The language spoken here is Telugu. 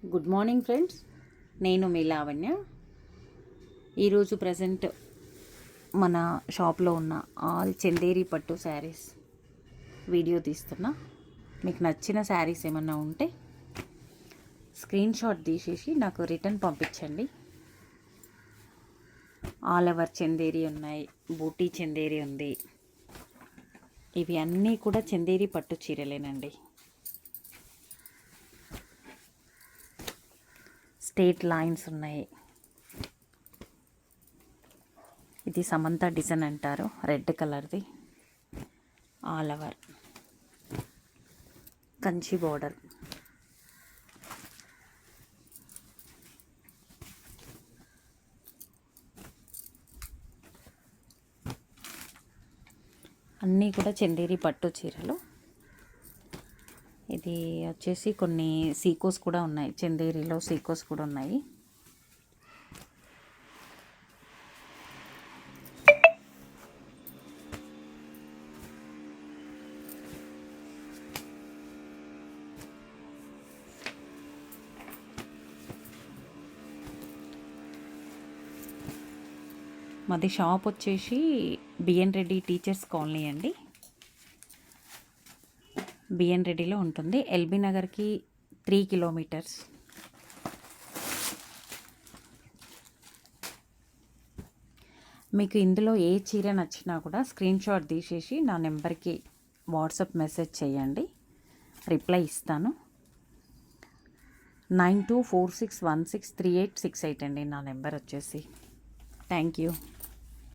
గుడ్ మార్నింగ్ ఫ్రెండ్స్, నేను మీ లావణ్య. ఈరోజు ప్రజెంట్ మన షాప్లో ఉన్న ఆల్ చందేరి పట్టు శారీస్ వీడియో తీస్తున్నా. మీకు నచ్చిన శారీస్ ఏమన్నా ఉంటే స్క్రీన్ షాట్ తీసేసి నాకు రిటర్న్ పంపించండి. ఆల్ ఓవర్ చందేరి ఉన్నాయి, బూటీ చందేరి ఉంది. ఇవి అన్నీ కూడా చందేరి పట్టు చీరలేనండి. స్ట్రేట్ లైన్స్ ఉన్నాయి. ఇది సమంత డిజైన్ అంటారు, రెడ్ కలర్ది. All over Kanchi border. అన్నీ కూడా చందేరి పట్టు చీరలు. ఇది వచ్చేసి కొన్ని సీకోస్ కూడా ఉన్నాయి, చందేరిలో సీకోస్ కూడా ఉన్నాయి. మాది షాప్ వచ్చేసి బిఎన్ రెడ్డి టీచర్స్ కాలనీ అండి. బిఎన్ రెడ్డిలో ఉంటుంది. ఎల్బీ నగర్కి 3 కిలోమీటర్స్. మీకు ఇందులో ఏ చీర నచ్చినా కూడా స్క్రీన్ షాట్ తీసేసి నా నెంబర్కి వాట్సాప్ మెసేజ్ చేయండి, రిప్లై ఇస్తాను. 9246163868 అండి నా నెంబర్ వచ్చేసి. Thank you.